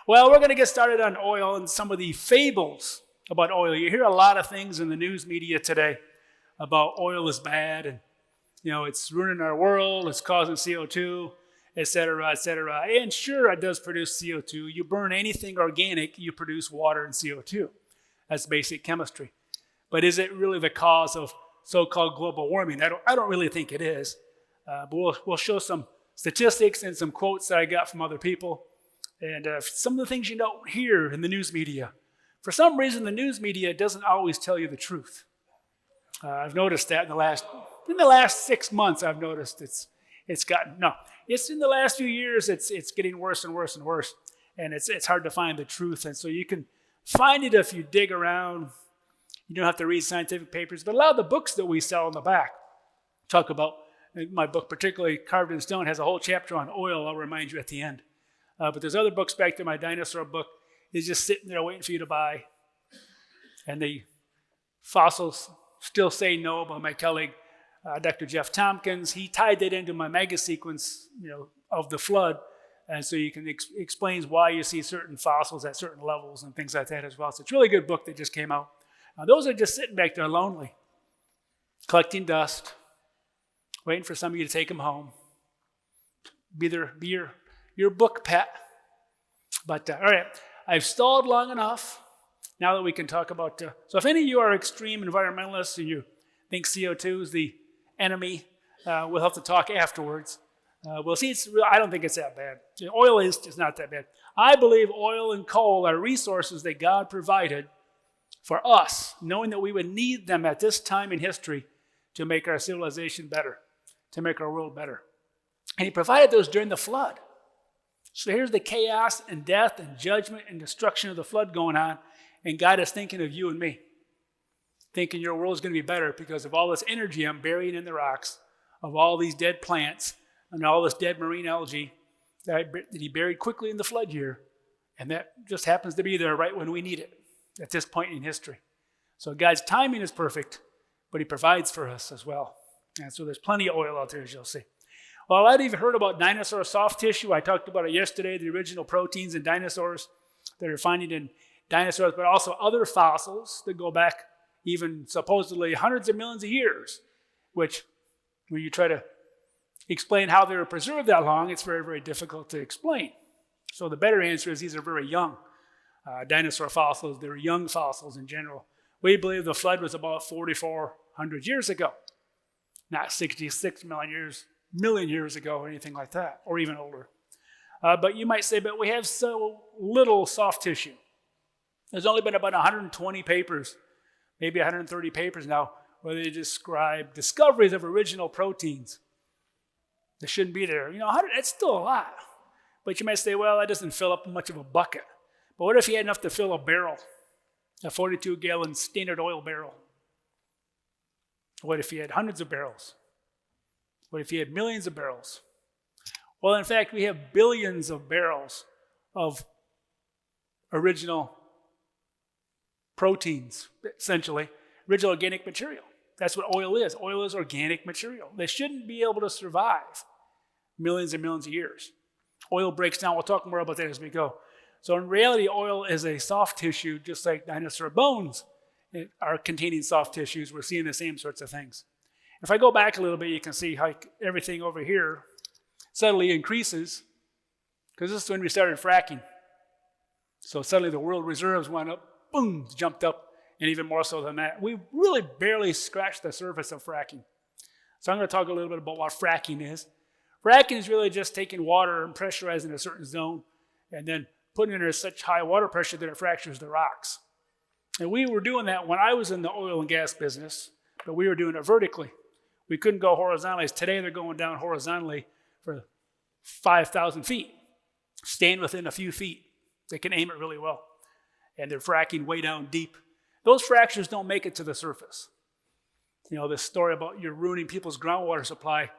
Well, we're going to get started on oil and some of the fables about oil. You hear a lot of things in the news media today about oil is bad and, it's ruining our world, it's causing CO2, et cetera, et cetera. And sure, it does produce CO2. You burn anything organic, you produce water and CO2. That's basic chemistry. But is it really the cause of so-called global warming? I don't really think it is. But we'll show some statistics and some quotes that I got from other people. And some of the things you don't hear in the news media. For some reason, the news media doesn't always tell you the truth. I've noticed that in the last 6 months. I've noticed it's in the last few years. It's getting worse and worse and worse, and it's hard to find the truth. And so you can find it if you dig around. You don't have to read scientific papers, but a lot of the books that we sell in the back talk about. My book, particularly Carved in Stone, has a whole chapter on oil. I'll remind you at the end. But there's other books back there. My dinosaur book is just sitting there waiting for you to buy. And the fossils still say no by my colleague, Dr. Jeff Tompkins. He tied that into my mega sequence, of the flood. And so you can explains why you see certain fossils at certain levels and things like that as well. So it's a really good book that just came out. Those are just sitting back there lonely, collecting dust, waiting for some of you to take them home. Be your book pet. But all right, I've stalled long enough. Now that we can talk about, so if any of you are extreme environmentalists and you think CO2 is the enemy, we'll have to talk afterwards. We'll see. I don't think it's that bad. Oil is just not that bad. I believe oil and coal are resources that God provided for us, knowing that we would need them at this time in history to make our civilization better, to make our world better. And he provided those during the flood. So here's the chaos and death and judgment and destruction of the flood going on. And God is thinking of you and me, thinking your world is going to be better because of all this energy I'm burying in the rocks, of all these dead plants and all this dead marine algae that he buried quickly in the flood year. And that just happens to be there right when we need it at this point in history. So God's timing is perfect, but he provides for us as well. And so there's plenty of oil out there, as you'll see. Well, I'd even heard about dinosaur soft tissue. I talked about it yesterday, the original proteins in dinosaurs that are finding in dinosaurs, but also other fossils that go back even supposedly hundreds of millions of years, which when you try to explain how they were preserved that long, it's very, very difficult to explain. So the better answer is these are very young dinosaur fossils. They're young fossils in general. We believe the flood was about 4,400 years ago, not 66 million years ago or anything like that, or even older. But you might say, but we have so little soft tissue. There's only been about 120 papers, maybe 130 papers now, where they describe discoveries of original proteins that shouldn't be there. It's still a lot. But you might say, well, that doesn't fill up much of a bucket. But what if you had enough to fill a barrel, a 42-gallon Standard Oil barrel? What if you had hundreds of barrels? What if you had millions of barrels? Well, in fact, we have billions of barrels of original proteins, essentially, original organic material. That's what oil is. Oil is organic material. They shouldn't be able to survive millions and millions of years. Oil breaks down. We'll talk more about that as we go. So in reality, oil is a soft tissue, just like dinosaur bones are containing soft tissues. We're seeing the same sorts of things. If I go back a little bit, you can see how everything over here suddenly increases, because this is when we started fracking. So suddenly the world reserves went up, boom, jumped up, and even more so than that. We really barely scratched the surface of fracking. So I'm going to talk a little bit about what fracking is. Fracking is really just taking water and pressurizing a certain zone and then putting it under such high water pressure that it fractures the rocks. And we were doing that when I was in the oil and gas business, but we were doing it vertically. We couldn't go horizontally. Today they're going down horizontally for 5,000 feet, staying within a few feet. They can aim it really well. And they're fracking way down deep. Those fractures don't make it to the surface. This story about you're ruining people's groundwater supply,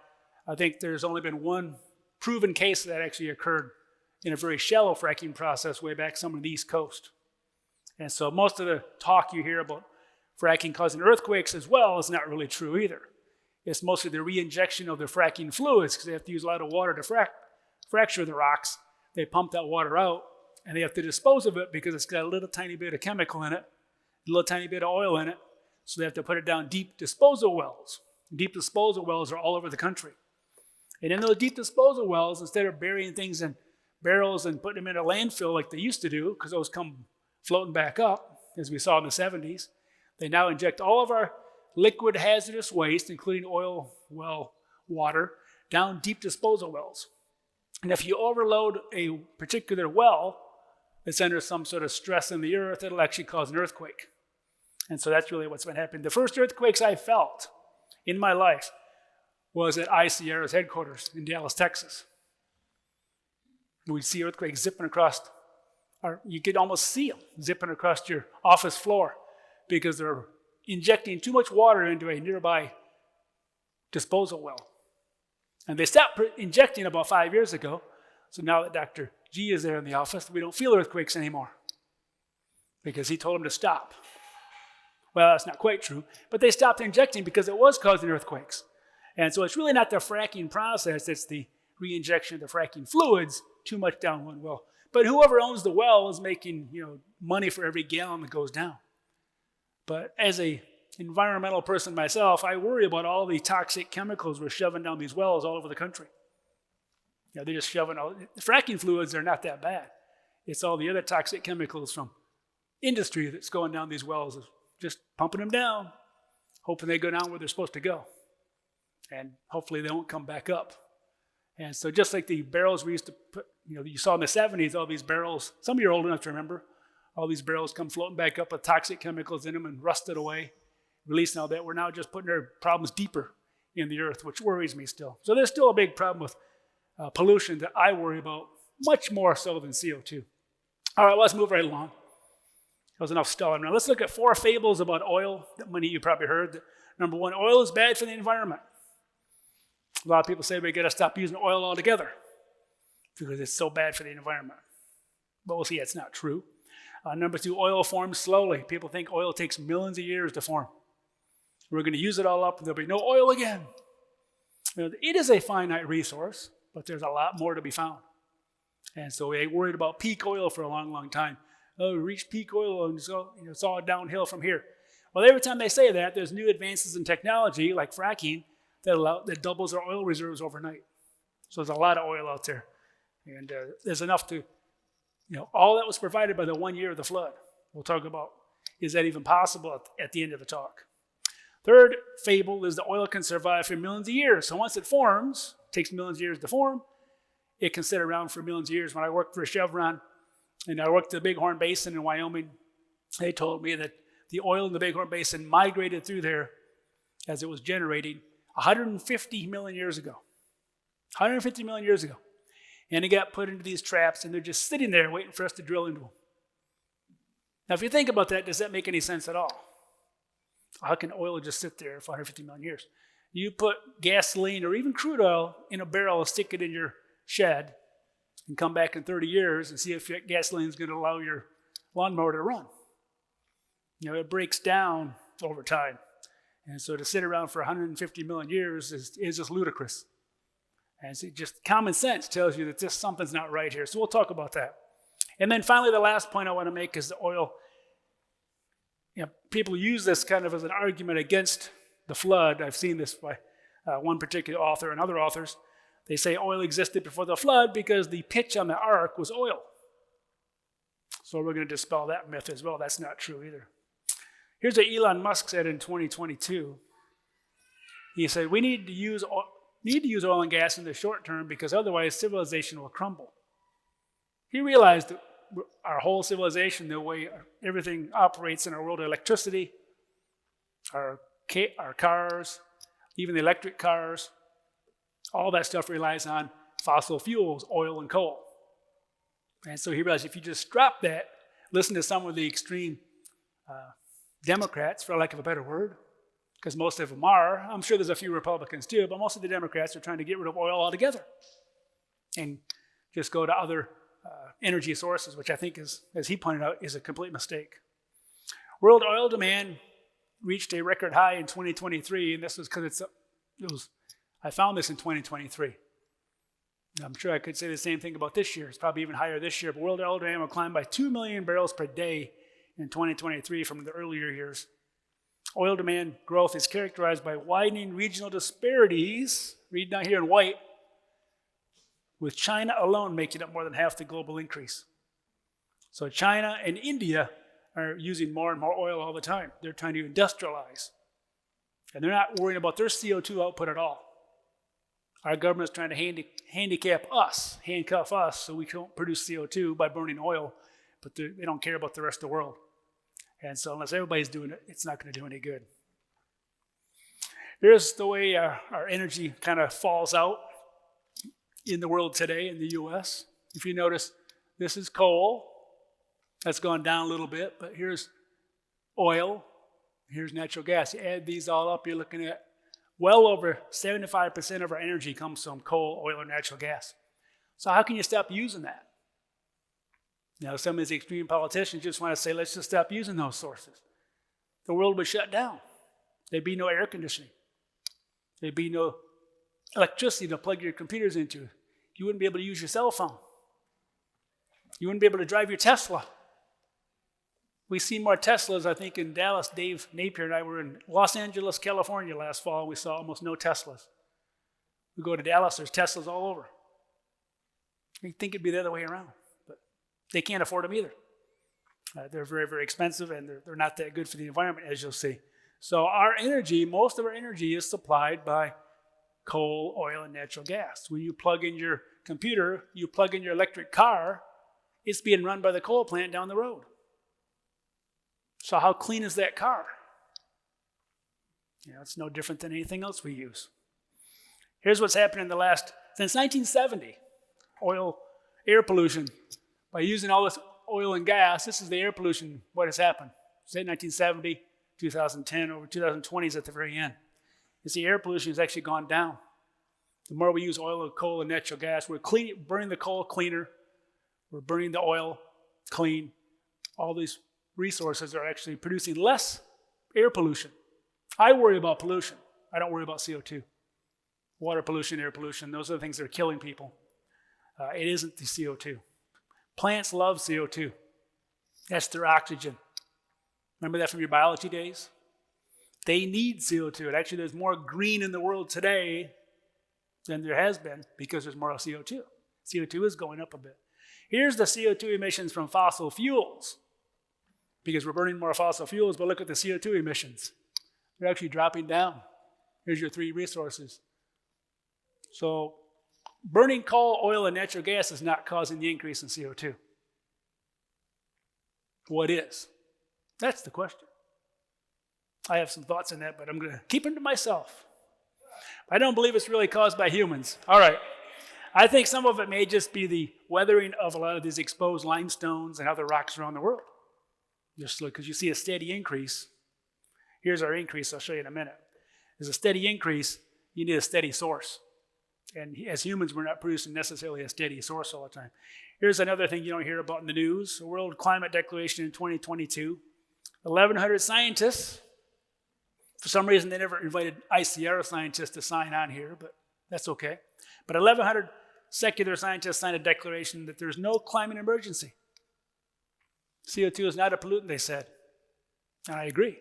I think there's only been one proven case that actually occurred in a very shallow fracking process way back somewhere on the East Coast. And so most of the talk you hear about fracking causing earthquakes as well is not really true either. It's mostly the re-injection of the fracking fluids because they have to use a lot of water to fracture the rocks. They pump that water out, and they have to dispose of it because it's got a little tiny bit of chemical in it, a little tiny bit of oil in it, so they have to put it down deep disposal wells. Deep disposal wells are all over the country. And in those deep disposal wells, instead of burying things in barrels and putting them in a landfill like they used to do, because those come floating back up, as we saw in the 70s, they now inject all of our liquid hazardous waste, including oil well water, down deep disposal wells. And if you overload a particular well that's under some sort of stress in the earth, it'll actually cause an earthquake. And so that's really what's been happening. The first earthquakes I felt in my life was at ICR's headquarters in Dallas, Texas. We'd see earthquakes zipping across, or you could almost see them zipping across your office floor because they're injecting too much water into a nearby disposal well. And they stopped injecting about 5 years ago. So now that Dr. G is there in the office, we don't feel earthquakes anymore because he told them to stop. Well, that's not quite true, but they stopped injecting because it was causing earthquakes. And so it's really not the fracking process, it's the re-injection of the fracking fluids too much down one well. But whoever owns the well is making, money for every gallon that goes down. But as a environmental person myself, I worry about all the toxic chemicals we're shoving down these wells all over the country. They're just shoving all, the fracking fluids are not that bad. It's all the other toxic chemicals from industry that's going down these wells, just pumping them down, hoping they go down where they're supposed to go. And hopefully they won't come back up. And so just like the barrels we used to put, you saw in the 70s, all these barrels, some of you are old enough to remember, all these barrels come floating back up with toxic chemicals in them and rusted away, releasing all that. We're now just putting our problems deeper in the earth, which worries me still. So there's still a big problem with pollution that I worry about, much more so than CO2. All right, let's move right along. That was enough stalling. Now let's look at 4 fables about oil that many of you probably heard. Number 1, oil is bad for the environment. A lot of people say we got to stop using oil altogether because it's so bad for the environment. But we'll see that's not true. Number 2, oil forms slowly. People think oil takes millions of years to form. We're going to use it all up and there'll be no oil again. It is a finite resource, but there's a lot more to be found. And so we worried about peak oil for a long, long time. Oh, we reached peak oil and so it's all downhill from here. Well, every time they say that, there's new advances in technology like fracking that doubles our oil reserves overnight. So there's a lot of oil out there. And there's enough to, all that was provided by the 1 year of the flood. We'll talk about, is that even possible at the end of the talk. Third fable is the oil can survive for millions of years. So once it forms, it takes millions of years to form, it can sit around for millions of years. When I worked for Chevron, and I worked at the Bighorn Basin in Wyoming, they told me that the oil in the Bighorn Basin migrated through there as it was generating 150 million years ago. 150 million years ago. And it got put into these traps, and they're just sitting there waiting for us to drill into them. Now, if you think about that, does that make any sense at all? How can oil just sit there for 150 million years? You put gasoline or even crude oil in a barrel and stick it in your shed and come back in 30 years and see if gasoline is going to allow your lawnmower to run. It breaks down over time. And so to sit around for 150 million years is just ludicrous. And so just common sense tells you that just something's not right here. So we'll talk about that. And then finally, the last point I want to make is the oil. People use this kind of as an argument against the flood. I've seen this by one particular author and other authors. They say oil existed before the flood because the pitch on the ark was oil. So we're going to dispel that myth as well. That's not true either. Here's what Elon Musk said in 2022. He said, we need to use oil and gas in the short term because otherwise civilization will crumble. He realized that our whole civilization, the way everything operates in our world, electricity, our cars, even the electric cars, all that stuff relies on fossil fuels, oil and coal. And so he realized if you just drop that, listen to some of the extreme Democrats, for lack of a better word, because most of them are. I'm sure there's a few Republicans too, but most of the Democrats are trying to get rid of oil altogether and just go to other energy sources, which I think is, as he pointed out, is a complete mistake. World oil demand reached a record high in 2023, and this was because I found this in 2023. I'm sure I could say the same thing about this year. It's probably even higher this year, but world oil demand will climb by 2 million barrels per day in 2023 from the earlier years. Oil demand growth is characterized by widening regional disparities, read down here in white, with China alone making up more than half the global increase. So China and India are using more and more oil all the time. They're trying to industrialize. And they're not worrying about their CO2 output at all. Our government's trying to handcuff us, so we don't produce CO2 by burning oil, but they don't care about the rest of the world. And so unless everybody's doing it, it's not going to do any good. Here's the way our energy kind of falls out in the world today in the U.S. If you notice, this is coal. That's gone down a little bit, but here's oil. Here's natural gas. You add these all up, you're looking at well over 75% of our energy comes from coal, oil, or natural gas. So how can you stop using that? Some of these extreme politicians just want to say, let's just stop using those sources. The world would shut down. There'd be no air conditioning. There'd be no electricity to plug your computers into. You wouldn't be able to use your cell phone. You wouldn't be able to drive your Tesla. We see more Teslas, I think, in Dallas. Dave Napier and I were in Los Angeles, California last fall. We saw almost no Teslas. We go to Dallas, there's Teslas all over. You'd think it'd be the other way around, but they can't afford them either. They're very, very expensive, and they're not that good for the environment, as you'll see. So our energy, most of our energy is supplied by coal, oil, and natural gas. When you plug in your computer, you plug in your electric car, it's being run by the coal plant down the road. So how clean is that car? It's no different than anything else we use. Here's what's happened since 1970, air pollution. By using all this oil and gas, this is the air pollution, what has happened. Say 1970, 2010, over 2020 is at the very end. You see, air pollution has actually gone down. The more we use oil, coal, and natural gas, we're burning the coal cleaner, we're burning the oil clean. All these resources are actually producing less air pollution. I worry about pollution. I don't worry about CO2. Water pollution, air pollution, those are the things that are killing people. It isn't the CO2. Plants love CO2. That's their oxygen. Remember that from your biology days? They need CO2. And actually, there's more green in the world today than there has been because there's more CO2. CO2 is going up a bit. Here's the CO2 emissions from fossil fuels. Because we're burning more fossil fuels, but look at the CO2 emissions. They're actually dropping down. Here's your three resources. So burning coal, oil, and natural gas is not causing the increase in CO2. What is? That's the question. I have some thoughts on that, but I'm going to keep them to myself. I don't believe it's really caused by humans. All right. I think some of it may just be the weathering of a lot of these exposed limestones and other rocks around the world. Just look, because you see a steady increase. Here's our increase. I'll show you in a minute. There's a steady increase. You need a steady source. And as humans, we're not producing necessarily a steady source all the time. Here's another thing you don't hear about in the news. The World Climate Declaration in 2022. 1,100 scientists. For some reason, they never invited ICR scientists to sign on here, but that's okay. But 1,100 secular scientists signed a declaration that there's no climate emergency. CO2 is not a pollutant, they said. And I agree.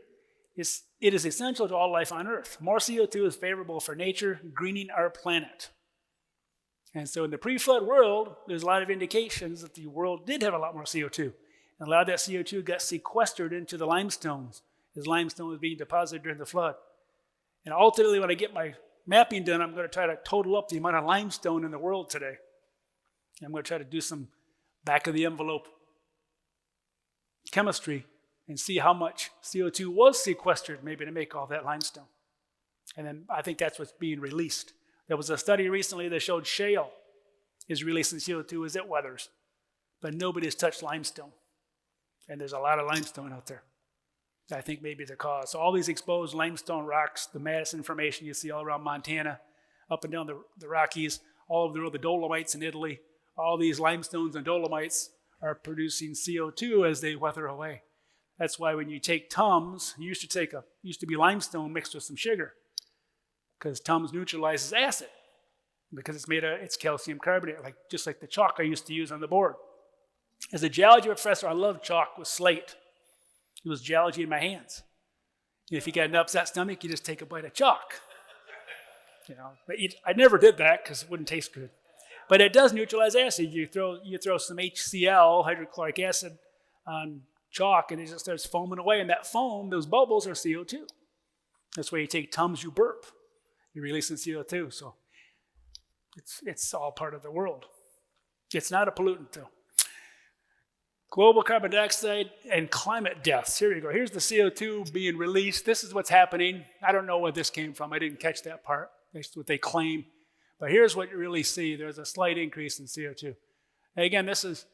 It is essential to all life on Earth. More CO2 is favorable for nature, greening our planet. And so in the pre-flood world, there's a lot of indications that the world did have a lot more CO2. And a lot of that CO2 got sequestered into the limestones as limestone was being deposited during the flood. And ultimately, when I get my mapping done, I'm going to try to total up the amount of limestone in the world today. I'm going to try to do some back-of-the-envelope chemistry and see how much CO2 was sequestered maybe to make all that limestone. And then I think that's what's being released. There was a study recently that showed shale is releasing CO2 as it weathers, but nobody's touched limestone. And there's a lot of limestone out there. I think maybe the cause. So all these exposed limestone rocks, the Madison Formation you see all around Montana, up and down the Rockies, all of the Dolomites in Italy, all these limestones and Dolomites are producing CO2 as they weather away. That's why when you take Tums, used to be limestone mixed with some sugar, because Tums neutralizes acid. because it's calcium carbonate, just like the chalk I used to use on the board. As a geology professor, I loved chalk with slate. It was geology in my hands. If you got an upset stomach, you just take a bite of chalk. But I never did that because it wouldn't taste good. But it does neutralize acid. You throw some HCl, hydrochloric acid, on chalk, and it just starts foaming away. And that foam, those bubbles, are CO2. That's why you take Tums, you burp. You're releasing CO2. So it's all part of the world. It's not a pollutant, though. Global carbon dioxide and climate deaths. Here you go. Here's the CO2 being released. This is what's happening. I don't know where this came from. I didn't catch that part. That's what they claim. But here's what you really see. There's a slight increase in CO2. And again, this is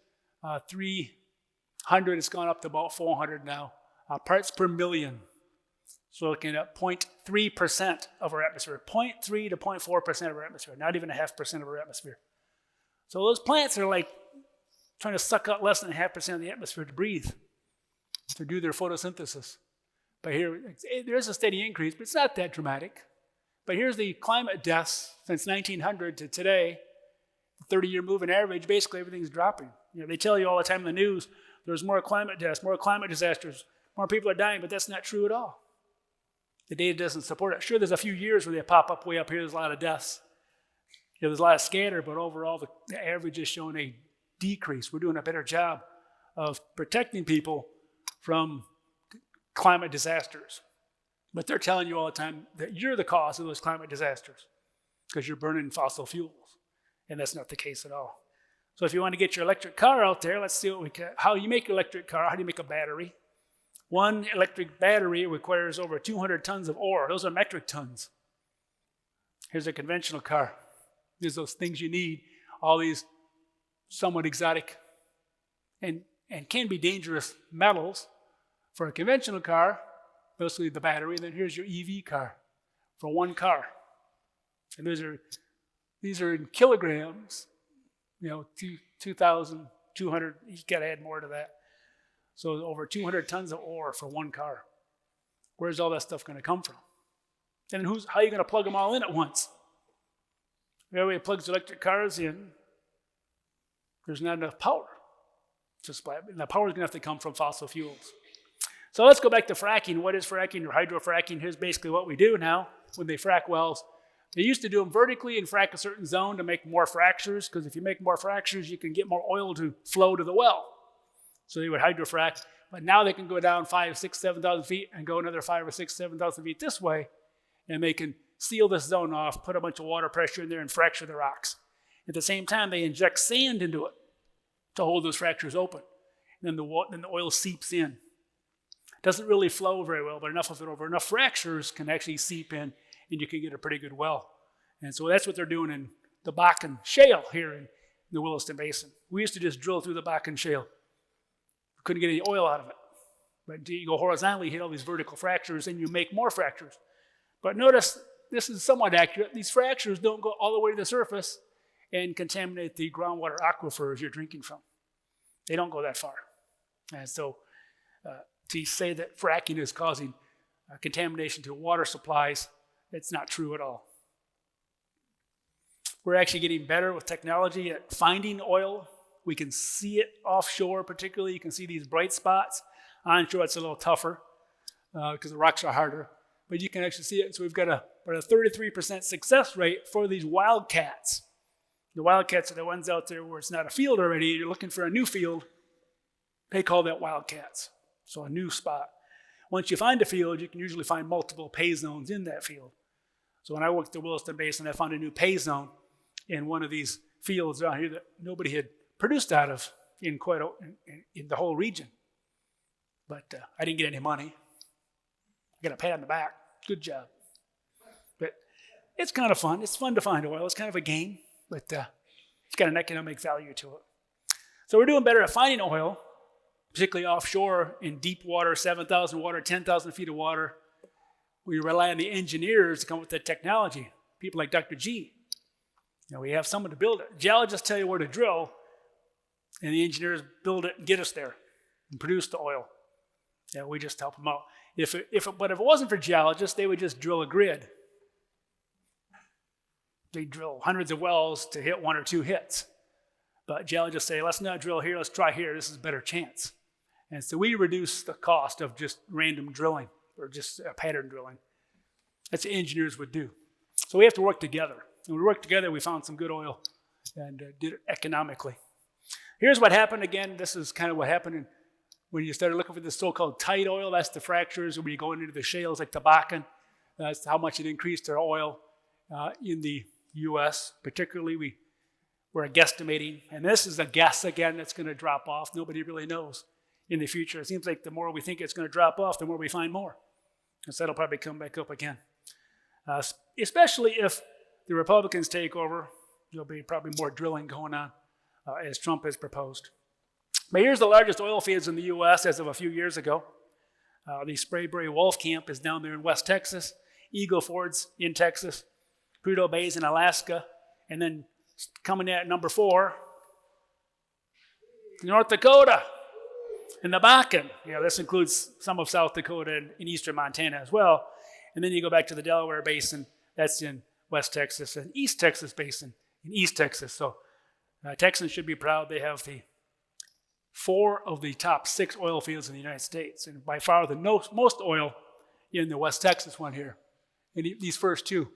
300. It's gone up to about 400 now. Parts per million. So looking at 0.3% of our atmosphere. 0.3 to 0.4% of our atmosphere. Not even 0.5% of our atmosphere. So those plants are like trying to suck out less than 0.5% of the atmosphere to breathe, to do their photosynthesis. But here, there is a steady increase, but it's not that dramatic. But here's the climate deaths since 1900 to today, the 30-year moving average. Basically, everything's dropping. They tell you all the time in the news, there's more climate deaths, more climate disasters, more people are dying, but that's not true at all. The data doesn't support it. Sure, there's a few years where they pop up way up here, there's a lot of deaths. There's a lot of scatter, but overall, the average is showing a decrease. We're doing a better job of protecting people from climate disasters. But they're telling you all the time that you're the cause of those climate disasters because you're burning fossil fuels. And that's not the case at all. So if you want to get your electric car out there, let's see how you make an electric car. How do you make a battery? One electric battery requires over 200 tons of ore. Those are metric tons. Here's a conventional car. There's those things you need, all these somewhat exotic and can be dangerous metals for a conventional car, mostly the battery, and then here's your EV car for one car. And these are in kilograms, 2,200, you got to add more to that. So over 200 tons of ore for one car. Where's all that stuff going to come from? And how are you going to plug them all in at once? Everybody plugs electric cars in. There's not enough power to supply. And the power is going to have to come from fossil fuels. So let's go back to fracking. What is fracking or hydrofracking? Here's basically what we do now when they frack wells. They used to do them vertically and frack a certain zone to make more fractures, because if you make more fractures, you can get more oil to flow to the well. So they would hydrofrack. But now they can go down 5,000, 6,000, 7,000 feet and go another 5,000 or 6,000, 7,000 feet this way, and they can seal this zone off, put a bunch of water pressure in there, and fracture the rocks. At the same time, they inject sand into it to hold those fractures open. And then the oil seeps in. It doesn't really flow very well, but enough of it over enough fractures can actually seep in, and you can get a pretty good well. And so that's what they're doing in the Bakken Shale here in the Williston Basin. We used to just drill through the Bakken Shale. We couldn't get any oil out of it. But you go horizontally, you hit all these vertical fractures, and you make more fractures. But notice, this is somewhat accurate. These fractures don't go all the way to the surface and contaminate the groundwater aquifers you're drinking from. They don't go that far. And so to say that fracking is causing contamination to water supplies, it's not true at all. We're actually getting better with technology at finding oil. We can see it offshore particularly. You can see these bright spots. Onshore it's a little tougher because the rocks are harder. But you can actually see it. So we've got about a 33% success rate for these wildcats. The wildcats are the ones out there where it's not a field already. You're looking for a new field. They call that wildcats. So a new spot. Once you find a field, you can usually find multiple pay zones in that field. So when I worked at the Williston Basin, I found a new pay zone in one of these fields down here that nobody had produced out of in the whole region. But I didn't get any money. I got a pat on the back. Good job. But it's kind of fun. It's fun to find oil. It's kind of a game, but it's got an economic value to it. So we're doing better at finding oil, particularly offshore in deep water, 7,000 water, 10,000 feet of water. We rely on the engineers to come up with the technology. People like Dr. G. We have someone to build it. Geologists tell you where to drill, and the engineers build it and get us there and produce the oil. We just help them out. But if it wasn't for geologists, they would just drill a grid. They drill hundreds of wells to hit 1 or 2 hits. But geologists say, let's not drill here, let's try here, this is a better chance. And so we reduce the cost of just random drilling or just pattern drilling. That's what engineers would do. So we have to work together. When we worked together, we found some good oil and did it economically. Here's what happened again. This is kind of what happened when you started looking for the so-called tight oil. That's the fractures when you go into the shales like the Bakken. That's how much it increased our oil in the U.S. Particularly, we're guesstimating, and this is a guess again that's going to drop off. Nobody really knows in the future. It seems like the more we think it's going to drop off, the more we find more. And so that'll probably come back up again. Especially if the Republicans take over, there'll be probably more drilling going on as Trump has proposed. But here's the largest oil fields in the U.S. as of a few years ago. The Sprayberry Wolf Camp is down there in West Texas, Eagle Ford's in Texas, Prudhoe Bay's in Alaska, and then coming in at number 4, North Dakota and the Bakken. This includes some of South Dakota and eastern Montana as well. And then you go back to the Delaware Basin, that's in West Texas, and East Texas Basin in East Texas. So Texans should be proud. They have 4 of the top 6 oil fields in the United States, and by far the most oil in the West Texas one here, in these first 2.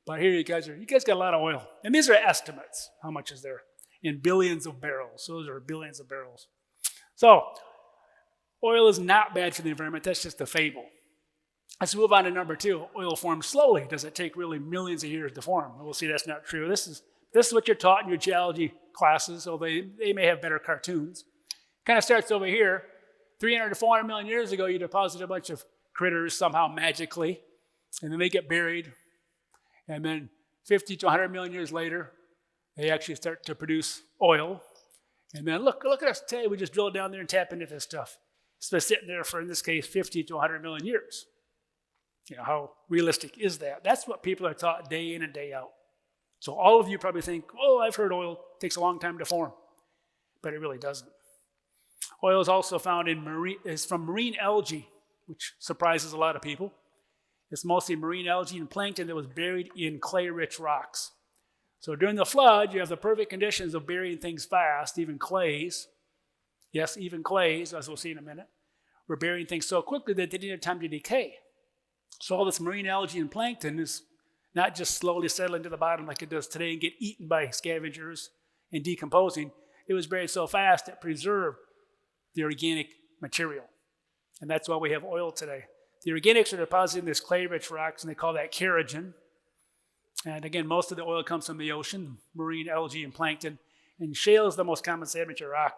But here you guys got a lot of oil. And these are estimates. How much is there? In billions of barrels. So those are billions of barrels. So oil is not bad for the environment. That's just a fable. Let's move on to number 2. Oil forms slowly. Does it take really millions of years to form? We'll see that's not true. This is what you're taught in your geology classes, so they may have better cartoons. Kind of starts over here. 300 to 400 million years ago, you deposit a bunch of critters somehow magically, and then they get buried. And then 50 to 100 million years later, they actually start to produce oil. And then look at us today. We just drill down there and tap into this stuff. It's been sitting there for, in this case, 50 to 100 million years. How realistic is that? That's what people are taught day in and day out. So all of you probably think, I've heard oil takes a long time to form. But it really doesn't. Oil is also found from marine algae, which surprises a lot of people. It's mostly marine algae and plankton that was buried in clay-rich rocks. So during the flood, you have the perfect conditions of burying things fast, even clays. Yes, even clays, as we'll see in a minute, were burying things so quickly that they didn't have time to decay. So all this marine algae and plankton is not just slowly settling to the bottom like it does today and get eaten by scavengers and decomposing. It was buried so fast it preserved the organic material. And that's why we have oil today. The organics are deposited in this clay-rich rocks, and they call that kerogen. And again, most of the oil comes from the ocean, marine algae and plankton. And shale is the most common sedimentary rock,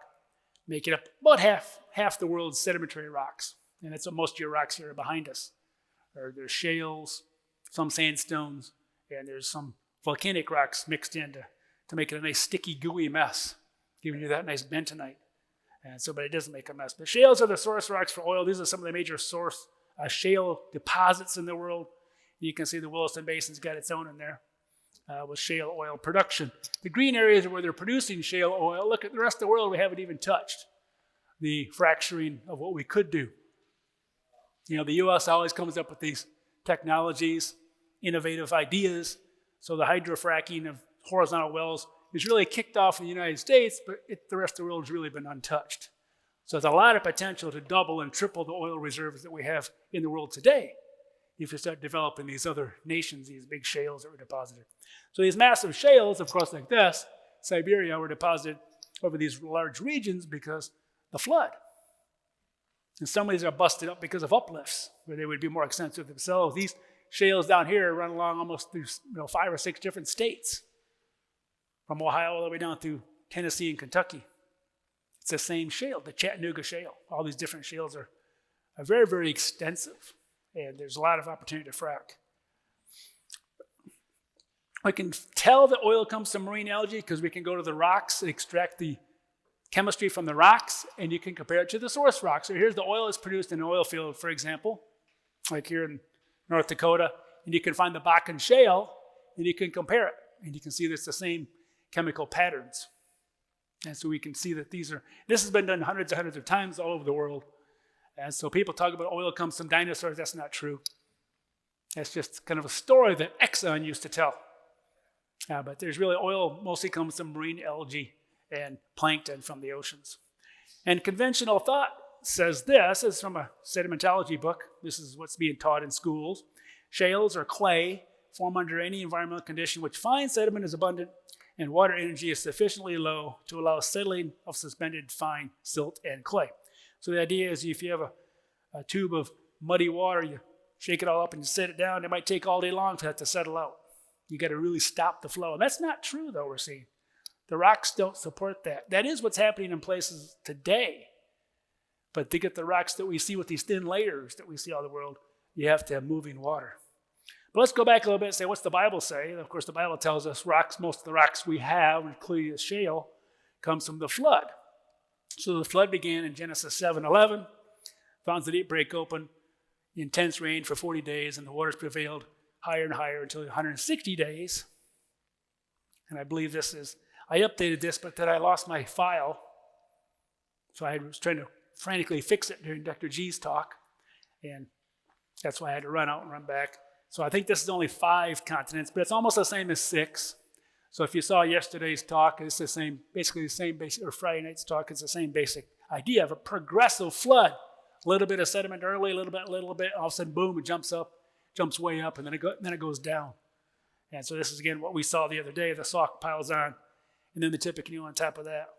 making up about half the world's sedimentary rocks. And that's what most of your rocks here are behind us. There's shales, some sandstones, and there's some volcanic rocks mixed in to make it a nice sticky, gooey mess, giving you that nice bentonite. But it doesn't make a mess. But shales are the source rocks for oil. These are some of the major source shale deposits in the world. You can see the Williston Basin's got its own in there with shale oil production. The green areas where they're producing shale oil, look at the rest of the world, we haven't even touched the fracturing of what we could do. The U.S. always comes up with these technologies, innovative ideas. So the hydrofracking of horizontal wells is really kicked off in the United States, but the rest of the world has really been untouched. So there's a lot of potential to double and triple the oil reserves that we have in the world today if you start developing these other nations, these big shales that were deposited. So these massive shales, of course, like this, Siberia, were deposited over these large regions because the flood. And some of these are busted up because of uplifts, where they would be more extensive themselves. These shales down here run along almost through 5 or 6 different states, from Ohio all the way down through Tennessee and Kentucky. It's the same shale, the Chattanooga shale. All these different shales are very, very extensive, and there's a lot of opportunity to frack. We can tell that oil comes from marine algae because we can go to the rocks and extract the chemistry from the rocks, and you can compare it to the source rock. So here's the oil that's produced in an oil field, for example, like here in North Dakota, and you can find the Bakken shale, and you can compare it, and you can see that it's the same chemical patterns. And so we can see that this has been done hundreds and hundreds of times all over the world. And so people talk about oil comes from dinosaurs. That's not true. That's just kind of a story that Exxon used to tell. But there's really oil mostly comes from marine algae and plankton from the oceans. And conventional thought says this is from a sedimentology book. This is what's being taught in schools. Shales or clay form under any environmental condition which fine sediment is abundant and water energy is sufficiently low to allow settling of suspended fine silt and clay. So the idea is if you have a tube of muddy water, you shake it all up and you set it down, it might take all day long for that to settle out. You got to really stop the flow. And that's not true, though, we're seeing. The rocks don't support that. That is what's happening in places today. But to get the rocks that we see with these thin layers that we see all over the world, you have to have moving water. But let's go back a little bit and say, what's the Bible say? And of course, the Bible tells us most of the rocks we have, including the shale, comes from the flood. So the flood began in Genesis 7:11, found the deep break open, intense rain for 40 days, and the waters prevailed higher and higher until 160 days. And I believe I updated this, but then I lost my file. So I was trying to frantically fix it during Dr. G's talk. And that's why I had to run out and run back. So I think this is only 5 continents, but it's almost the same as 6. So if you saw yesterday's talk, it's the same, basically the same basic, or Friday night's talk, it's the same basic idea of a progressive flood. A little bit of sediment early, a little bit, all of a sudden, boom, it jumps way up, and then it goes down. And so this is, again, what we saw the other day. The sock piles on, and then the Tippecanoe on top of that.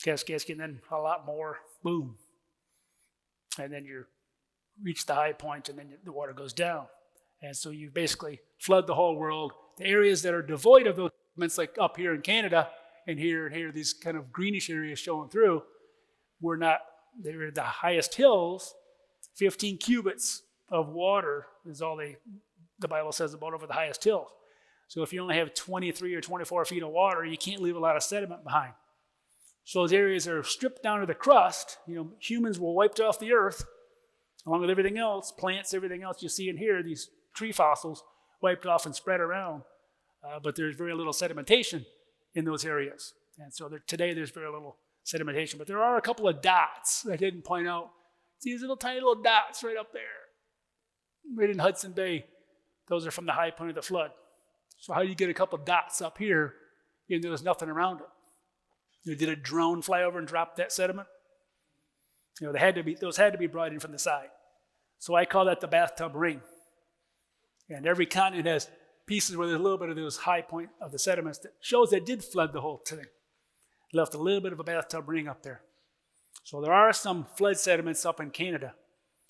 Cascade, and then a lot more, boom. And then you reach the high point, and then the water goes down. And so you basically flood the whole world. The areas that are devoid of those elements, like up here in Canada, and here, these kind of greenish areas showing through, they were the highest hills. 15 cubits of water is all the Bible says about over the highest hills. So if you only have 23 or 24 feet of water, you can't leave a lot of sediment behind. So those areas are stripped down to the crust. Humans were wiped off the earth, along with everything else, plants, everything else you see in here, these tree fossils wiped off and spread around. But there's very little sedimentation in those areas. And so today there's very little sedimentation. But there are a couple of dots I didn't point out. These tiny little dots right up there, right in Hudson Bay. Those are from the high point of the flood. So how do you get a couple of dots up here even though there's nothing around it? Did a drone fly over and drop that sediment? Those had to be brought in from the side. So I call that the bathtub ring. And every continent has pieces where there's a little bit of those high point of the sediments that shows they did flood the whole thing. Left a little bit of a bathtub ring up there. So there are some flood sediments up in Canada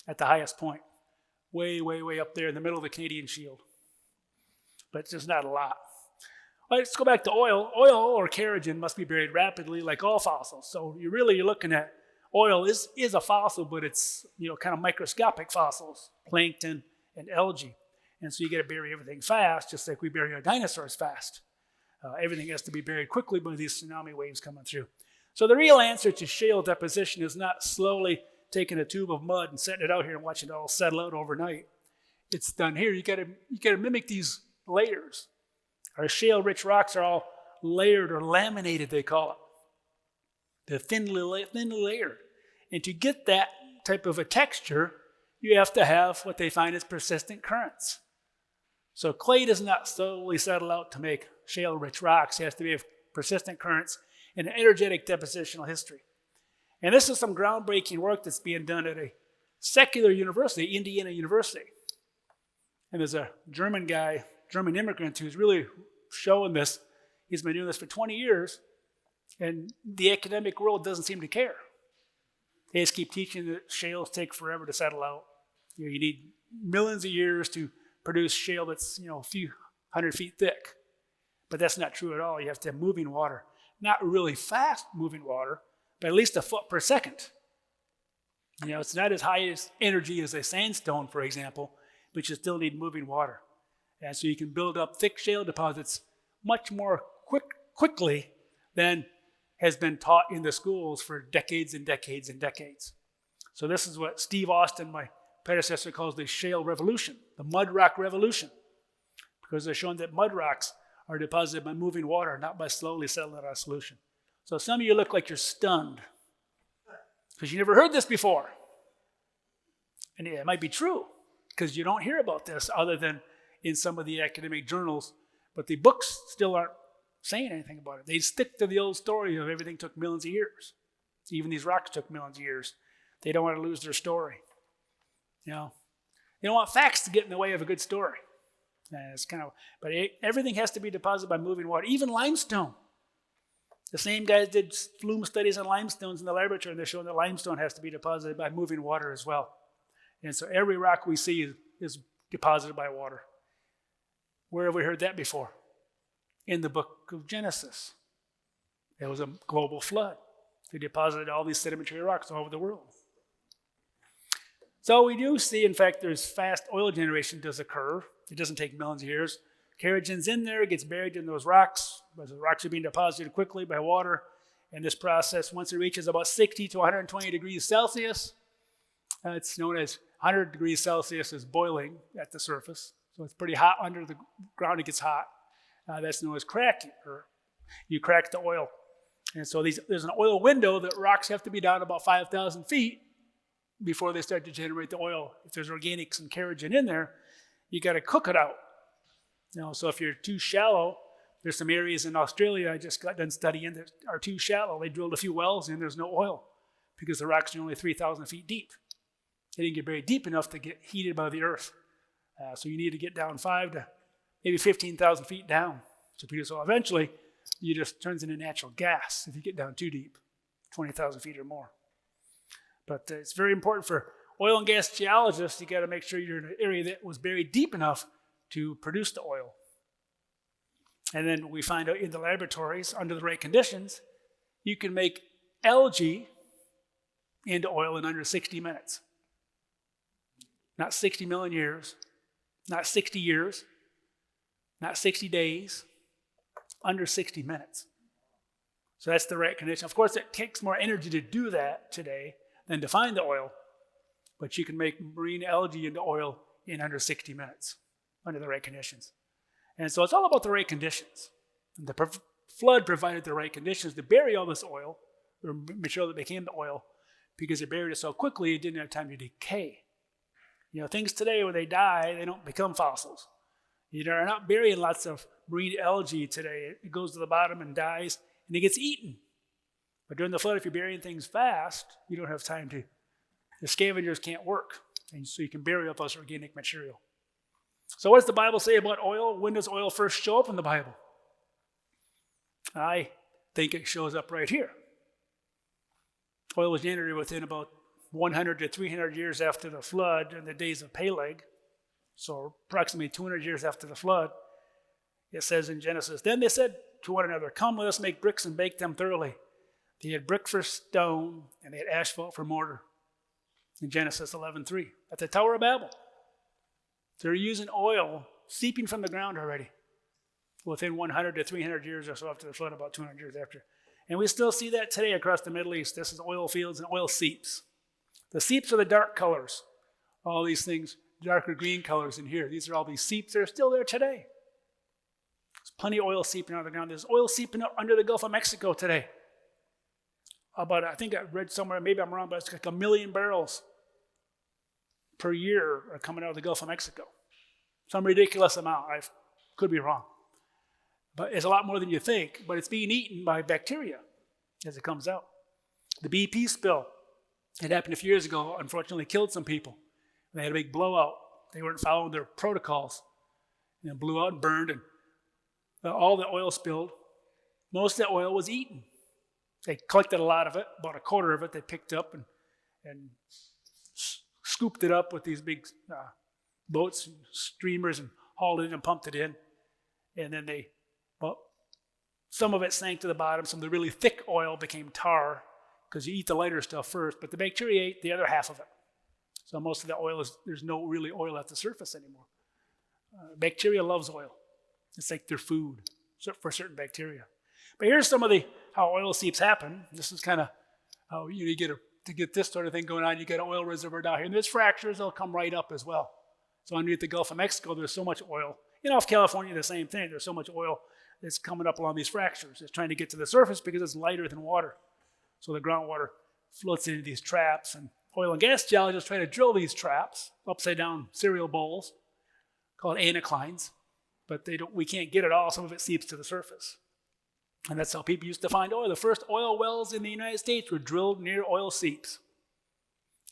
at the highest point. Way, way, way up there in the middle of the Canadian Shield. But it's just not a lot. All right, let's go back to oil. Oil or kerogen must be buried rapidly like all fossils. So you're looking at oil is a fossil, but it's kind of microscopic fossils, plankton and algae. And so you got to bury everything fast, just like we bury our dinosaurs fast. Everything has to be buried quickly by these tsunami waves coming through. So the real answer to shale deposition is not slowly taking a tube of mud and setting it out here and watching it all settle out overnight. It's done here. You got to mimic these layers. Our shale-rich rocks are all layered or laminated, they call it. They're thinly layered. And to get that type of a texture, you have to have what they find as persistent currents. So clay does not slowly settle out to make shale-rich rocks. It has to be persistent currents and an energetic depositional history. And this is some groundbreaking work that's being done at a secular university, Indiana University. And there's a German immigrant who's really showing this. He's been doing this for 20 years, and the academic world doesn't seem to care. They just keep teaching that shales take forever to settle out. You need millions of years to produce shale that's a few hundred feet thick. But that's not true at all. You have to have moving water. Not really fast moving water, but at least a foot per second. It's not as high as energy as a sandstone, for example, but you still need moving water. And so you can build up thick shale deposits much more quickly than has been taught in the schools for decades and decades and decades. So this is what Steve Austin, my predecessor, calls the shale revolution, the mud rock revolution, because they're showing that mud rocks are deposited by moving water, not by slowly settling out a solution. So some of you look like you're stunned because you never heard this before. And it might be true because you don't hear about this other than in some of the academic journals But the books still aren't saying anything about it. They stick to the old story of everything took millions of years. Even these rocks took millions of years. They don't want to lose their story. You know, they don't want facts to get in the way of a good story. And it's but everything has to be deposited by moving water, even limestone. The same guys did flume studies on limestones in the laboratory, and they're showing that limestone has to be deposited by moving water as well. And so every rock we see is deposited by water. Where have we heard that before? In the book of Genesis. There was a global flood. They deposited all these sedimentary rocks all over the world. So we do see, in fact, there's fast oil generation does occur. It doesn't take millions of years. Kerogene's in there, it gets buried in those rocks. But the rocks are being deposited quickly by water. And this process, once it reaches about 60 to 120 degrees Celsius, it's known as 100 degrees Celsius is boiling at the surface. So it's pretty hot under the ground, it gets hot. That's known as cracking, or you crack the oil. And so there's an oil window that rocks have to be down about 5,000 feet before they start to generate the oil. If there's organics and kerogene in there, you got to cook it out. So if you're too shallow, there's some areas in Australia I just got done studying that are too shallow. They drilled a few wells and there's no oil because the rocks are only 3,000 feet deep. They didn't get very deep enough to get heated by the earth. So you need to get down 5 to maybe 15,000 feet down to produce oil. Eventually, it just turns into natural gas if you get down too deep, 20,000 feet or more. But it's very important for oil and gas geologists. You got to make sure you're in an area that was buried deep enough to produce the oil. And then we find out in the laboratories, under the right conditions, you can make algae into oil in under 60 minutes. Not 60 million years, not 60 years, not 60 days, under 60 minutes. So that's the right condition. Of course, it takes more energy to do that today than to find the oil, but you can make marine algae into oil in under 60 minutes under the right conditions. And so it's all about the right conditions. And the flood provided the right conditions to bury all this oil, or material that became the oil, because it buried it so quickly it didn't have time to decay. Things today, when they die, they don't become fossils. They're not burying lots of marine algae today. It goes to the bottom and dies, and it gets eaten. But during the flood, if you're burying things fast, you don't have time to. The scavengers can't work, and so you can bury up this organic material. So what does the Bible say about oil? When does oil first show up in the Bible? I think it shows up right here. Oil was generated within about 100 to 300 years after the flood in the days of Peleg. So approximately 200 years after the flood, it says in Genesis, "Then they said to one another, 'Come, let us make bricks and bake them thoroughly.' They had brick for stone, and they had asphalt for mortar." In Genesis 11:3, at the Tower of Babel. They're using oil seeping from the ground already within 100 to 300 years or so after the flood, about 200 years after. And we still see that today across the Middle East. This is oil fields and oil seeps. The seeps are the dark colors. All these things, darker green colors in here. These are all these seeps that are still there today. There's plenty of oil seeping out of the ground. There's oil seeping up under the Gulf of Mexico today. I think I read somewhere, maybe I'm wrong, but it's like 1 million barrels per year are coming out of the Gulf of Mexico. Some ridiculous amount. I could be wrong. But it's a lot more than you think, but it's being eaten by bacteria as it comes out. The BP spill, it happened a few years ago, unfortunately killed some people. They had a big blowout. They weren't following their protocols. And it blew out and burned, and all the oil spilled. Most of the oil was eaten. They collected a lot of it, about a quarter of it they picked up and scooped it up with these big boats and streamers and hauled it in and pumped it in. And then some of it sank to the bottom. Some of the really thick oil became tar because you eat the lighter stuff first, but the bacteria ate the other half of it. So most of the oil there's no really oil at the surface anymore. Bacteria loves oil. It's like their food for certain bacteria. But here's some of how oil seeps happen. This is kind of how you get to get this sort of thing going on. You get an oil reservoir down here, and there's fractures. They'll come right up as well. So underneath the Gulf of Mexico, there's so much oil. Off California, the same thing. There's so much oil that's coming up along these fractures. It's trying to get to the surface because it's lighter than water. So the groundwater floats into these traps, and oil and gas geologists try to drill these traps, upside down cereal bowls, called anticlines. but we can't get it all. Some of it seeps to the surface. And that's how people used to find oil. The first oil wells in the United States were drilled near oil seeps.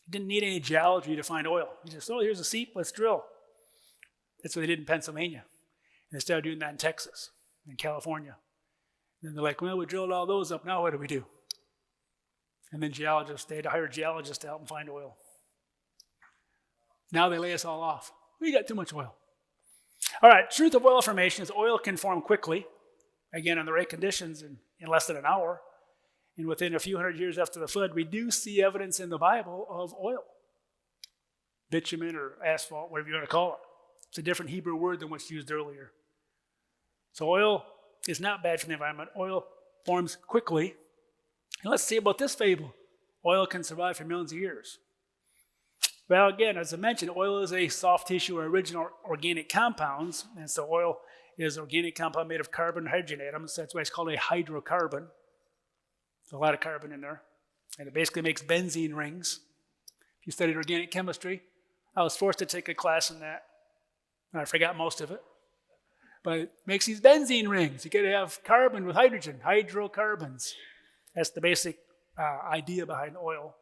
You didn't need any geology to find oil. You just, here's a seep, let's drill. That's what they did in Pennsylvania. And they started doing that in Texas, in California. And they're like, well, we drilled all those up, now what do we do? And then they had to hire geologists to help them find oil. Now they lay us all off. We got too much oil. All right, truth of oil formation is oil can form quickly, again, in the right conditions in less than an hour. And within a few hundred years after the flood, we do see evidence in the Bible of oil. Bitumen or asphalt, whatever you want to call it. It's a different Hebrew word than what's used earlier. So oil is not bad for the environment. Oil forms quickly. And let's see about this fable. Oil can survive for millions of years. Well, again, as I mentioned, oil is a soft tissue or original organic compounds. And so oil is an organic compound made of carbon and hydrogen atoms. That's why it's called a hydrocarbon. There's a lot of carbon in there. And it basically makes benzene rings. If you studied organic chemistry, I was forced to take a class in that. And I forgot most of it. But it makes these benzene rings. You got to have carbon with hydrogen, hydrocarbons. That's the basic idea behind oil,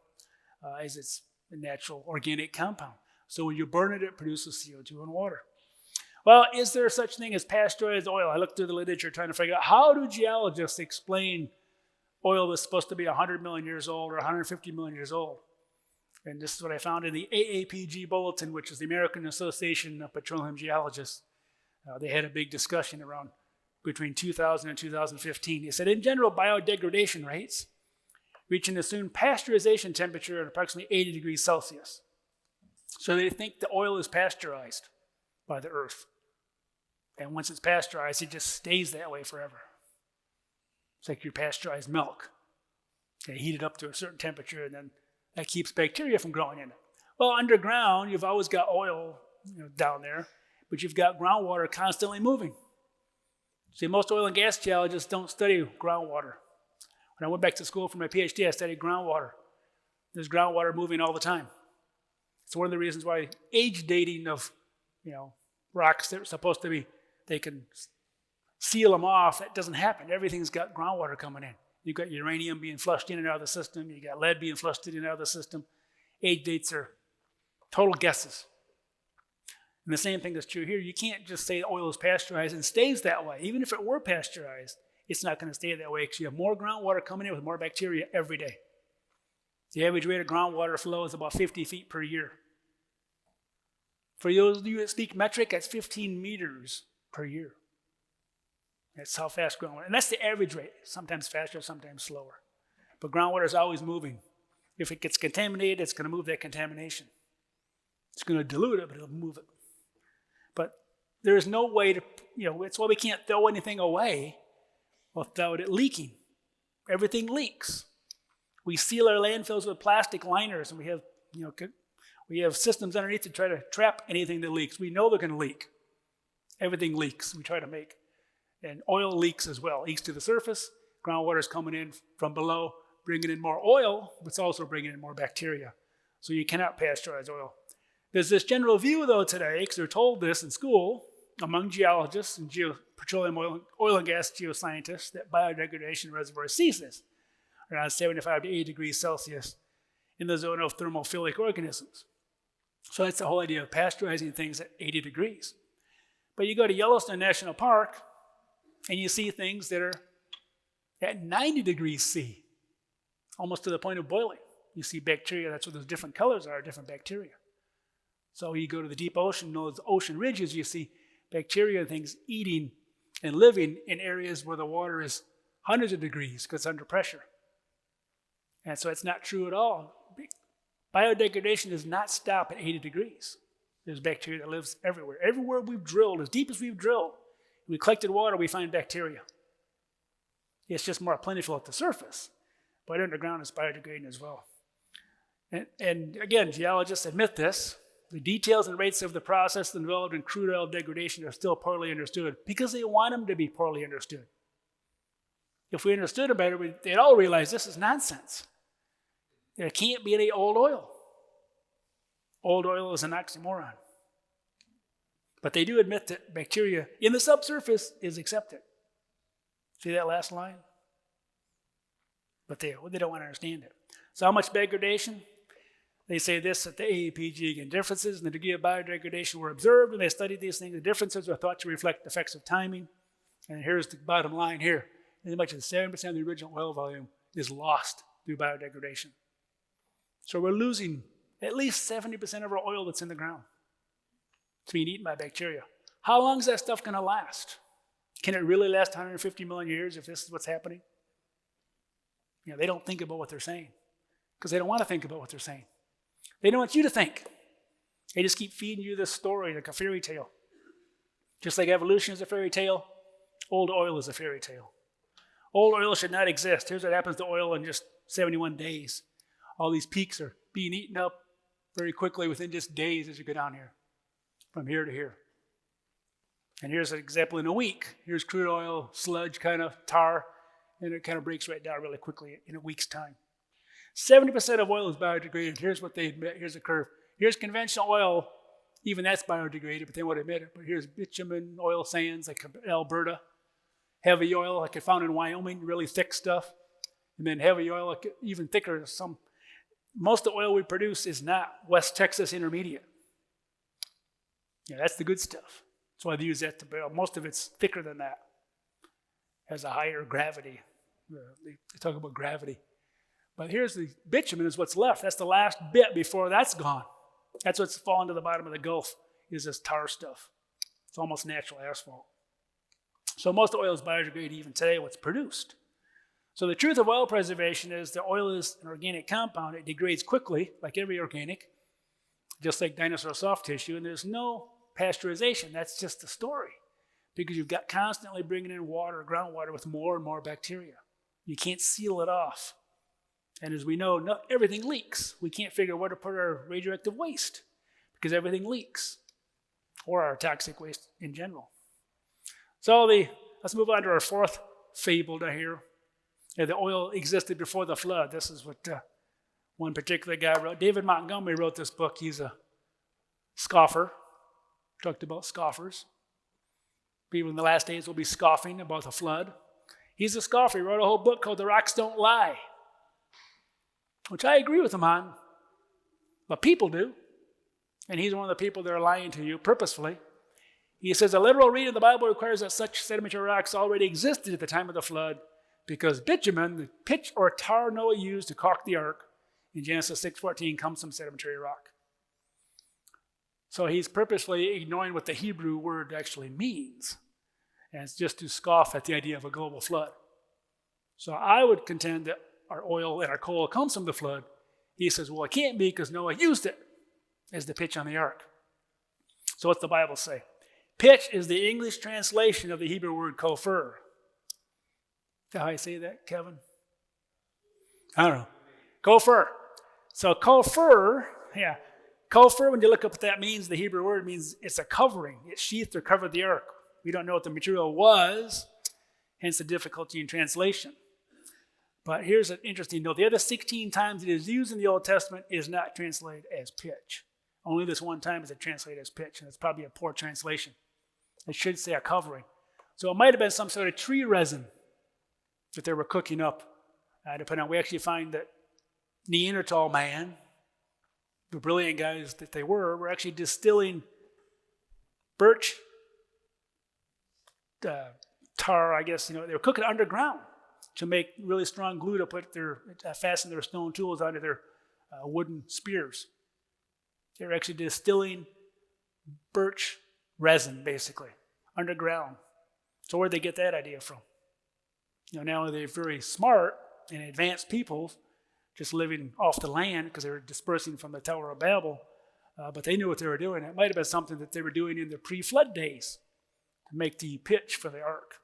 is it's a natural organic compound. So when you burn it, it produces CO2 and water. Well, is there such thing as pasteurized oil? I looked through the literature trying to figure out how do geologists explain oil that's supposed to be 100 million years old or 150 million years old. And this is what I found in the AAPG Bulletin, which is the American Association of Petroleum Geologists. They had a big discussion around between 2000 and 2015. They said, in general, biodegradation rates reach an assumed pasteurization temperature at approximately 80 degrees Celsius. So they think the oil is pasteurized by the earth. And once it's pasteurized, it just stays that way forever. It's like your pasteurized milk. They heat it up to a certain temperature, and then that keeps bacteria from growing in it. Well, underground, you've always got oil down there, but you've got groundwater constantly moving. See, most oil and gas geologists don't study groundwater. When I went back to school for my PhD, I studied groundwater. There's groundwater moving all the time. It's one of the reasons why age dating of rocks that are supposed to be, they can seal them off. That doesn't happen. Everything's got groundwater coming in. You've got uranium being flushed in and out of the system. You've got lead being flushed in and out of the system. Age dates are total guesses. And the same thing is true here. You can't just say oil is pasteurized and stays that way. Even if it were pasteurized, it's not going to stay that way because you have more groundwater coming in with more bacteria every day. The average rate of groundwater flow is about 50 feet per year. For those of you that speak metric, that's 15 meters per year. That's how fast groundwater, and that's the average rate. Sometimes faster, sometimes slower. But groundwater is always moving. If it gets contaminated, it's going to move that contamination. It's going to dilute it, but it'll move it. But there is no way to, it's why we can't throw anything away without it leaking. Everything leaks. We seal our landfills with plastic liners, and we have systems underneath to try to trap anything that leaks. We know they're going to leak. Everything leaks. We try to make. And oil leaks as well. Leaks to the surface. Groundwater is coming in from below, bringing in more oil, but it's also bringing in more bacteria. So you cannot pasteurize oil. There's this general view, though, today, because they're told this in school, among geologists and petroleum oil and gas geoscientists, that biodegradation reservoirs ceases around 75 to 80 degrees Celsius in the zone of thermophilic organisms. So that's the whole idea of pasteurizing things at 80 degrees. But you go to Yellowstone National Park, and you see things that are at 90 degrees C, almost to the point of boiling. You see bacteria, that's what those different colors are, different bacteria. So you go to the deep ocean, those ocean ridges, you see bacteria and things eating and living in areas where the water is hundreds of degrees because it's under pressure. And so it's not true at all. Biodegradation does not stop at 80 degrees. There's bacteria that lives everywhere. Everywhere we've drilled, as deep as we've drilled, we collected water, we find bacteria. It's just more plentiful at the surface, but underground it's biodegrading as well. And again, geologists admit this. The details and rates of the process involved in crude oil degradation are still poorly understood because they want them to be poorly understood. If we understood it better, they'd all realize this is nonsense. There can't be any old oil. Old oil is an oxymoron. But they do admit that bacteria in the subsurface is accepted. See that last line? But they don't want to understand it. So how much degradation? They say this, that the AAPG, again, differences in the degree of biodegradation were observed when they studied these things. The differences are thought to reflect effects of timing. And here's the bottom line here. As much as 7% of the original oil volume is lost through biodegradation. So we're losing at least 70% of our oil that's in the ground. It's being eaten by bacteria. How long is that stuff going to last? Can it really last 150 million years if this is what's happening? They don't think about what they're saying because they don't want to think about what they're saying. They don't want you to think. They just keep feeding you this story like a fairy tale. Just like evolution is a fairy tale, old oil is a fairy tale. Old oil should not exist. Here's what happens to oil in just 71 days. All these peaks are being eaten up very quickly within just days as you go down here, from here to here. And here's an example in a week. Here's crude oil, sludge, kind of tar, and it kind of breaks right down really quickly in a week's time. 70% of oil is biodegraded. Here's what they admit. Here's a curve. Here's conventional oil. Even that's biodegraded, but they won't admit it. But here's bitumen, oil sands like Alberta. Heavy oil like I found in Wyoming, really thick stuff. And then heavy oil, like even thicker. Most of the oil we produce is not West Texas Intermediate. That's the good stuff. That's why they use that to barrel. Most of it's thicker than that. Has a higher gravity. They talk about gravity. But here's the bitumen is what's left. That's the last bit before that's gone. That's what's fallen to the bottom of the Gulf is this tar stuff. It's almost natural asphalt. So most of the oil is biodegraded even today, what's produced. So the truth of oil preservation is that oil is an organic compound. It degrades quickly, like every organic, just like dinosaur soft tissue, and there's no pasteurization. That's just the story. Because you've got constantly bringing in water, groundwater, with more and more bacteria. You can't seal it off. And as we know, everything leaks. We can't figure out where to put our radioactive waste because everything leaks, or our toxic waste in general. So let's move on to our fourth fable down here. The oil existed before the flood. This is what one particular guy wrote. David Montgomery wrote this book. He's a scoffer. Talked about scoffers. People in the last days will be scoffing about the flood. He's a scoffer. He wrote a whole book called The Rocks Don't Lie, which I agree with him on, but people do. And he's one of the people that are lying to you purposefully. He says, a literal reading of the Bible requires that such sedimentary rocks already existed at the time of the flood because bitumen, the pitch or tar Noah used to caulk the ark, in Genesis 6:14, comes from sedimentary rock. So he's purposely ignoring what the Hebrew word actually means. And it's just to scoff at the idea of a global flood. So I would contend that our oil and our coal comes from the flood. He says, well, it can't be because Noah used it as the pitch on the ark. So what's the Bible say? Pitch is the English translation of the Hebrew word kofar. Is that how you say that, Kevin? I don't know. Kofar. So kofar, kofar, when you look up what that means, the Hebrew word means it's a covering. It sheathed or covered the ark. We don't know what the material was, hence the difficulty in translation. But here's an interesting note. The other 16 times it is used in the Old Testament is not translated as pitch. Only this one time is it translated as pitch, and it's probably a poor translation. It should say a covering. So it might have been some sort of tree resin that they were cooking up. Depending on, we actually find that Neanderthal man, the brilliant guys that they were actually distilling birch tar, I guess, they were cooking underground to make really strong glue to fasten their stone tools onto their wooden spears. They were actually distilling birch resin, basically, underground. So where'd they get that idea from? Now they're very smart and advanced people, just living off the land because they were dispersing from the Tower of Babel, but they knew what they were doing. It might have been something that they were doing in the pre-flood days to make the pitch for the ark.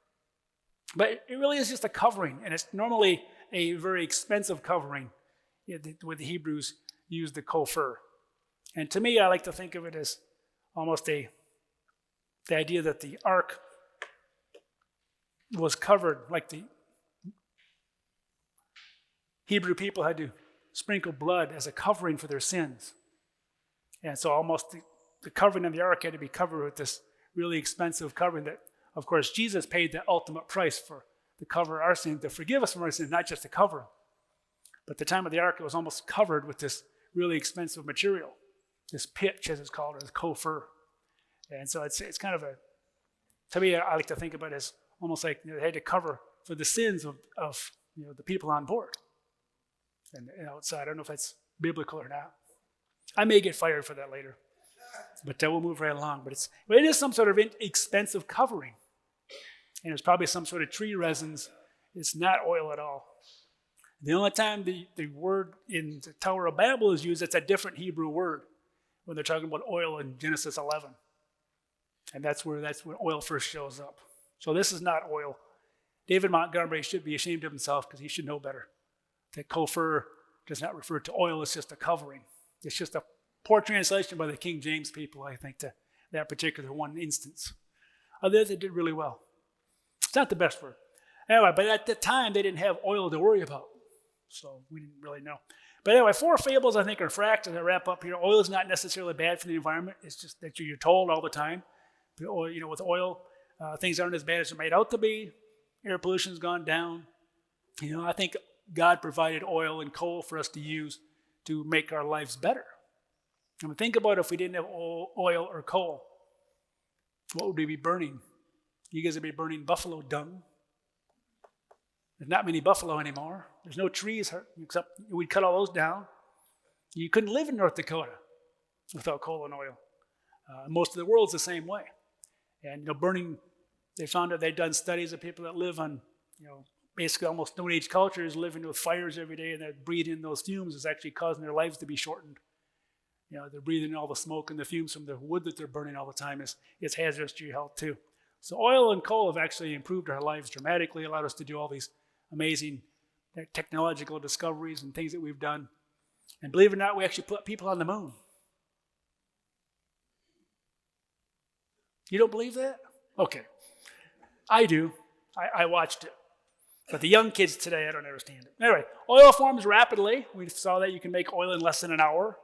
But it really is just a covering, and it's normally a very expensive covering where the Hebrews used the kofar. And to me, I like to think of it as almost the idea that the ark was covered, like the Hebrew people had to sprinkle blood as a covering for their sins. And so almost the covering of the ark had to be covered with this really expensive covering that, of course, Jesus paid the ultimate price for to cover our sins, to forgive us from our sins, not just to cover them. But the time of the ark, it was almost covered with this really expensive material, this pitch, as it's called, or this gopher. And so it's kind of to me, I like to think about it as almost like they had to cover for the sins of the people on board. And outside, I don't know if that's biblical or not. I may get fired for that later, but we'll move right along. But it is some sort of expensive covering. And it's probably some sort of tree resins. It's not oil at all. The only time the word in the Tower of Babel is used, it's a different Hebrew word when they're talking about oil in Genesis 11. And that's when oil first shows up. So this is not oil. David Montgomery should be ashamed of himself because he should know better. That gopher does not refer to oil, it's just a covering. It's just a poor translation by the King James people, I think, to that particular one instance. Others, they did really well. It's not the best word. Anyway, but at the time, they didn't have oil to worry about. So we didn't really know. But anyway, 4 fables, I think, are fracked. As I wrap up here, oil is not necessarily bad for the environment. It's just that you're told all the time. With oil, things aren't as bad as they're made out to be. Air pollution's gone down. I think God provided oil and coal for us to use to make our lives better. I mean, think about if we didn't have oil or coal. What would we be burning? You guys would be burning buffalo dung. There's not many buffalo anymore. There's no trees, except we'd cut all those down. You couldn't live in North Dakota without coal and oil. Most of the world's the same way. And burning, they found out they'd done studies of people that live on, basically almost Stone Age cultures, living with fires every day, and that breathing those fumes is actually causing their lives to be shortened. They're breathing all the smoke and the fumes from the wood that they're burning all the time. It's hazardous to your health too. So oil and coal have actually improved our lives dramatically, allowed us to do all these amazing technological discoveries and things that we've done. And believe it or not, we actually put people on the moon. You don't believe that? Okay. I do. I watched it. But the young kids today, I don't understand it. Anyway, oil forms rapidly. We saw that you can make oil in less than an hour.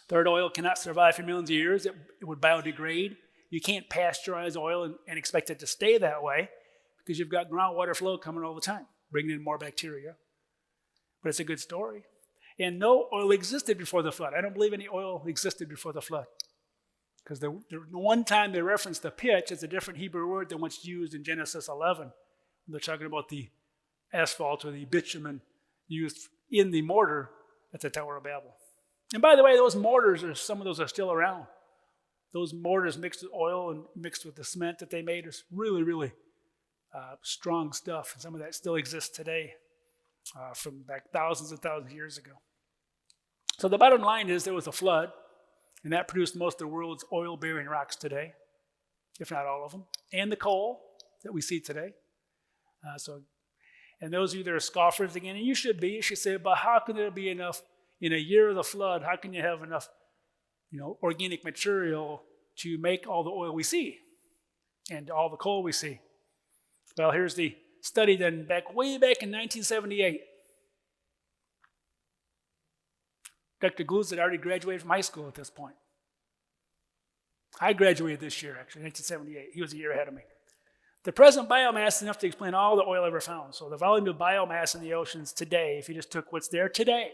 Third, oil cannot survive for millions of years. It would biodegrade. You can't pasteurize oil and expect it to stay that way because you've got groundwater flow coming all the time, bringing in more bacteria. But it's a good story. And no oil existed before the flood. I don't believe any oil existed before the flood. Because the one time they reference the pitch, it's a different Hebrew word than what's used in Genesis 11. They're talking about the asphalt or the bitumen used in the mortar at the Tower of Babel. And by the way, those mortars, some of those are still around. Those mortars mixed with oil and mixed with the cement that they made is really, really strong stuff. And some of that still exists today from back thousands and thousands of years ago. So the bottom line is there was a flood. And that produced most of the world's oil-bearing rocks today, if not all of them, and the coal that we see today. And those of you that are scoffers again, and you should say, but how can there be enough in a year of the flood? How can you have enough, organic material to make all the oil we see and all the coal we see? Well, here's the study done way back in 1978. Dr. Gluz had already graduated from high school at this point. I graduated this year, actually, 1978. He was a year ahead of me. The present biomass is enough to explain all the oil ever found. So the volume of biomass in the oceans today, if you just took what's there today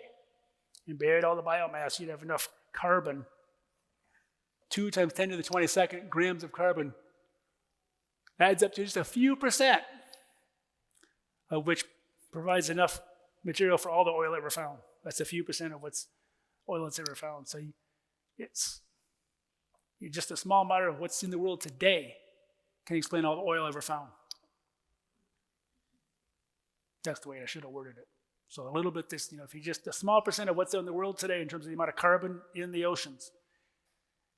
and buried all the biomass, you'd have enough carbon, 2 times 10 to the 22nd grams of carbon, adds up to just a few percent, of which provides enough material for all the oil ever found. That's a few percent of what's oil that's ever found. So it's just a small matter of what's in the world today can explain all the oil ever found. That's the way I should have worded it. So a little bit if you just a small percent of what's in the world today in terms of the amount of carbon in the oceans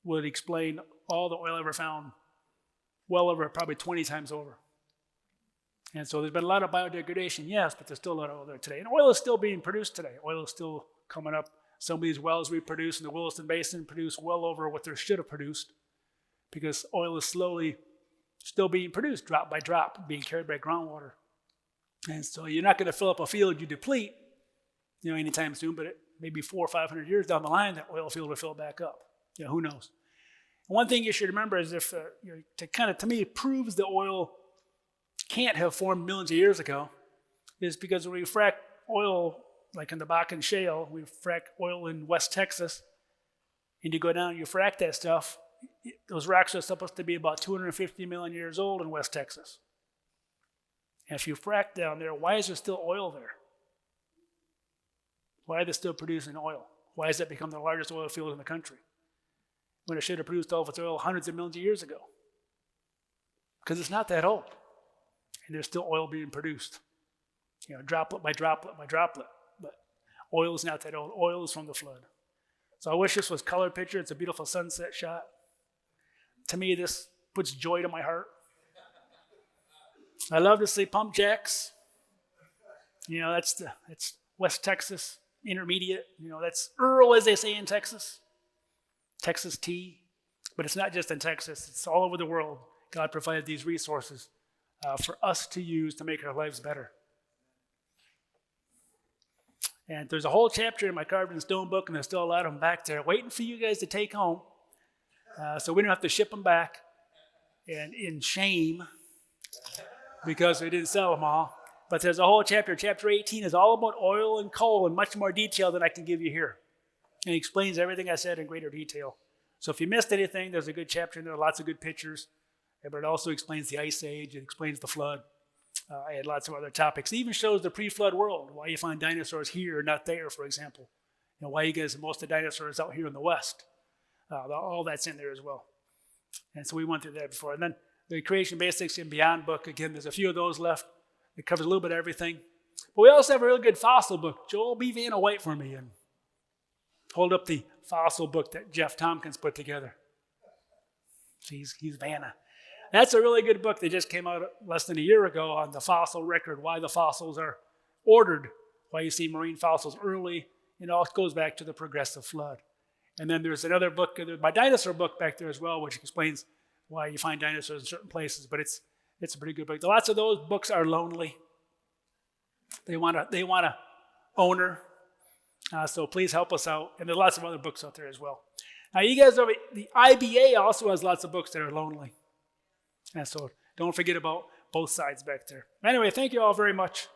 would explain all the oil ever found well over probably 20 times over. And so there's been a lot of biodegradation, yes, but there's still a lot of oil there today. And oil is still being produced today. Oil is still coming up. Some of these wells we produce in the Williston Basin produce well over what they should have produced because oil is slowly still being produced, drop by drop, being carried by groundwater. And so you're not going to fill up a field you deplete, anytime soon, but maybe 400 or 500 years down the line, that oil field will fill back up. Who knows? One thing you should remember is if, to me, it proves the oil can't have formed millions of years ago, is because when we frack oil, like in the Bakken Shale, we frack oil in West Texas, and you go down and you frack that stuff, those rocks are supposed to be about 250 million years old in West Texas. And if you frack down there, why is there still oil there? Why are they still producing oil? Why has it become the largest oil field in the country when it should have produced all of its oil hundreds of millions of years ago? Because it's not that old, and there's still oil being produced, droplet by droplet by droplet. But oil is not that old. Oil is from the flood. So I wish this was colored picture. It's a beautiful sunset shot. To me, this puts joy to my heart. I love to see pump jacks. That's West Texas Intermediate. That's Earl, as they say in Texas. Texas tea. But it's not just in Texas. It's all over the world. God provided these resources for us to use to make our lives better. And there's a whole chapter in my carved in stone book, and there's still a lot of them back there waiting for you guys to take home. So we don't have to ship them back and in shame because we didn't sell them all. But there's a whole chapter. Chapter 18 is all about oil and coal in much more detail than I can give you here. And it explains everything I said in greater detail. So if you missed anything, there's a good chapter in there, lots of good pictures. But it also explains the Ice Age. It explains the flood. I had lots of other topics. It even shows the pre-flood world, why you find dinosaurs here, not there, for example. Why you guys most of the dinosaurs out here in the West. All that's in there as well. And so we went through that before. And then the Creation Basics and Beyond book, again, there's a few of those left. It covers a little bit of everything. But we also have a really good fossil book. Joel, be Vanna White for me and hold up the fossil book that Jeff Tompkins put together. He's Vanna. That's a really good book that just came out less than a year ago on the fossil record, why the fossils are ordered, why you see marine fossils early. It all goes back to the progressive flood. And then there's another book, my dinosaur book back there as well, which explains why you find dinosaurs in certain places. But it's a pretty good book. Lots of those books are lonely. They want a owner. So please help us out. And there's lots of other books out there as well. Now you guys know the IBA also has lots of books that are lonely. And so don't forget about both sides back there. Anyway, thank you all very much.